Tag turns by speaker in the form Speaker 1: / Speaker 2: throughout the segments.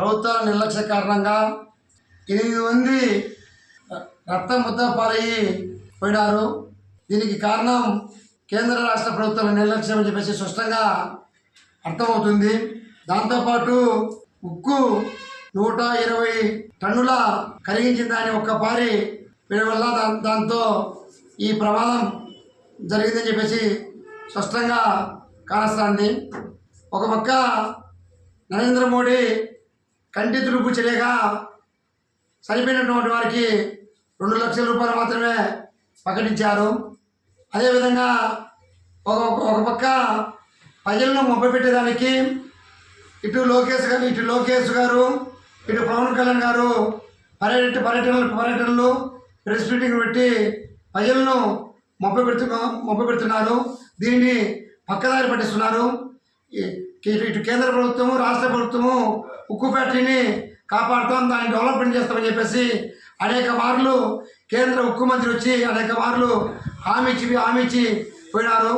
Speaker 1: ప్రభుత్వ నిర్లక్ష్య కారణంగా 8 మంది రక్త ముద్దపాలయ్యి పోయినారు. దీనికి కారణం కేంద్ర రాష్ట్ర ప్రభుత్వాల నిర్లక్ష్యం అని చెప్పేసి స్పష్టంగా అర్థమవుతుంది. దాంతోపాటు ఉక్కు 120 టన్నుల కరిగించిన దాన్ని ఒక్కపారి వేయడం వల్ల దాంతో ఈ ప్రమాదం జరిగిందని చెప్పేసి స్పష్టంగా కానొస్తుంది. ఒక పక్క నరేంద్ర మోడీ కంటి తుడుపు చర్యగా చనిపోయినటువంటి వారికి 2 లక్షల రూపాయలు మాత్రమే ప్రకటించారు. అదేవిధంగా ఒక పక్క ప్రజలను మొబ్బపెట్టేదానికి ఇటు లోకేష్ గారు ఇటు పవన్ కళ్యాణ్ గారు పర్యటనలు ప్రెస్ మీటింగ్ పెట్టి ప్రజలను మొబ్బపెడుతున్నారు. దీన్ని పక్కదారి పట్టిస్తున్నారు. ఇటు కేంద్ర ప్రభుత్వము రాష్ట్ర ప్రభుత్వము ఉక్కు ఫ్యాక్టరీని కాపాడుతాం, దాన్ని డెవలప్మెంట్ చేస్తామని చెప్పేసి అనేక మార్లు కేంద్ర ఉక్కు మంత్రి వచ్చి అనేక మార్లు హామీ ఇచ్చి పోయినారు.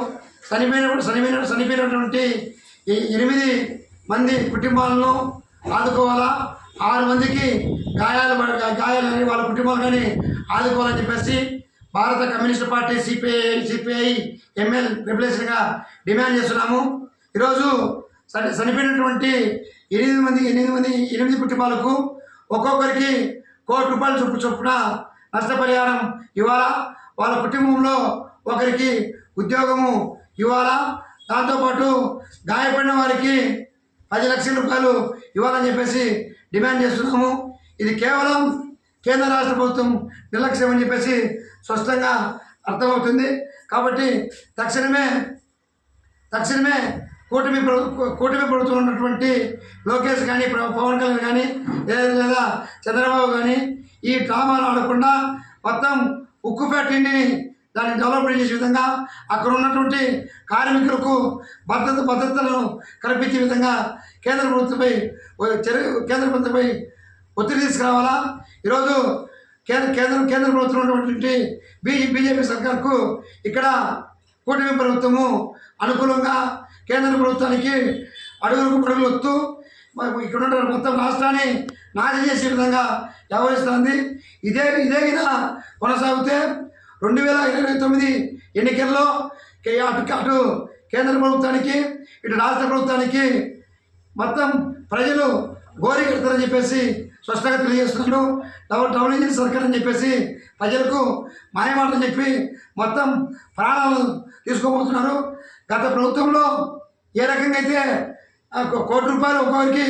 Speaker 1: చనిపోయినటువంటి 8 మంది కుటుంబాలను ఆదుకోవాలా, 6 మందికి గాయాలని వాళ్ళ కుటుంబాలు కానీ ఆదుకోవాలని చెప్పేసి భారత కమ్యూనిస్ట్ పార్టీ సిపిఐ ఎంఎల్ రిప్లేషన్గా డిమాండ్ చేస్తున్నాము. ఈరోజు చనిపోయినటువంటి 8 కుటుంబాలకు ఒక్కొక్కరికి ₹1 కోటి చొప్పున నష్టపరిహారం ఇవ్వాలా, వాళ్ళ కుటుంబంలో ఒకరికి ఉద్యోగము ఇవ్వాలా, దాంతోపాటు గాయపడిన వారికి 10 లక్షల రూపాయలు ఇవ్వాలని చెప్పేసి డిమాండ్ చేస్తున్నాము. ఇది కేవలం కేంద్ర రాష్ట్ర ప్రభుత్వం నిర్లక్ష్యం అని చెప్పేసి స్పష్టంగా అర్థమవుతుంది. కాబట్టి తక్షణమే కూటమి ప్రభుత్వం ఉన్నటువంటి లోకేష్ కానీ పవన్ కళ్యాణ్ కానీ లేదా చంద్రబాబు కానీ ఈ డ్రామాలు ఆడకుండా మొత్తం ఉక్కు ఫ్యాక్టరీని దాన్ని డెవలప్మెంట్ చేసే విధంగా అక్కడ ఉన్నటువంటి కార్మికులకు భద్రతలను కల్పించే విధంగా కేంద్ర ప్రభుత్వంపై ఒత్తిడి తీసుకురావాలా. ఈరోజు కేంద్ర ప్రభుత్వం ఉన్నటువంటి బీజేపీ సర్కార్కు ఇక్కడ కూటమి ప్రభుత్వము అనుకూలంగా కేంద్ర ప్రభుత్వానికి అడుగులు వస్తూ ఇక్కడ ఉన్న మొత్తం రాష్ట్రాన్ని నాశనం చేసే విధంగా వ్యవహరిస్తుంది. ఇదే కొనసాగితే 2029 ఎన్నికల్లో అటు కేంద్ర ప్రభుత్వానికి ఇటు రాష్ట్ర ప్రభుత్వానికి మొత్తం ప్రజలు గోరి కడతారని చెప్పేసి స్పష్టంగా తెలియజేస్తున్నారు. డబుల్ ఇంజిన్ సర్కార్ అని చెప్పేసి ప్రజలకు మాయమాటలు చెప్పి మొత్తం ప్రాణాలు తీసుకోబోతున్నారు. గత ప్రభుత్వంలో ఏ రకంగా అయితే ₹1 కోటి ఒక్కొక్కరికి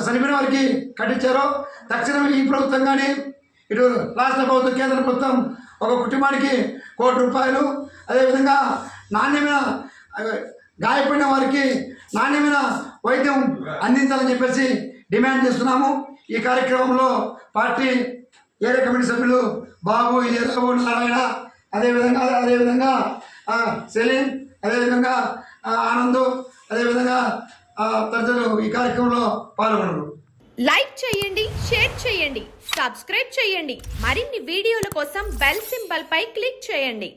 Speaker 1: చనిపోయిన వారికి కట్టించారో తక్షణమే ఈ ప్రభుత్వం కానీ ఇటు రాష్ట్ర ప్రభుత్వం కేంద్ర ప్రభుత్వం ఒక కుటుంబానికి ₹1 కోటి, అదేవిధంగా నాణ్యమైన గాయపడిన వారికి నాణ్యమైన వైద్యం అందించాలని చెప్పేసి డిమాండ్ చేస్తున్నాము. ఈ కార్యక్రమంలో పార్టీ ఏరియా కమిటీ సభ్యులు బాబు, ఇదేరాబు, నారాయణ, అదేవిధంగా సెలీం, అదేవిధంగా ఆనంద్, అదేవిధంగా తదితరులు ఈ కార్యక్రమంలో పాల్గొన్నారు.
Speaker 2: లైక్ చేయండి, షేర్ చేయండి, సబ్స్క్రైబ్ చేయండి. మరిన్ని వీడియోల కోసం బెల్ సింబల్ పై క్లిక్ చేయండి.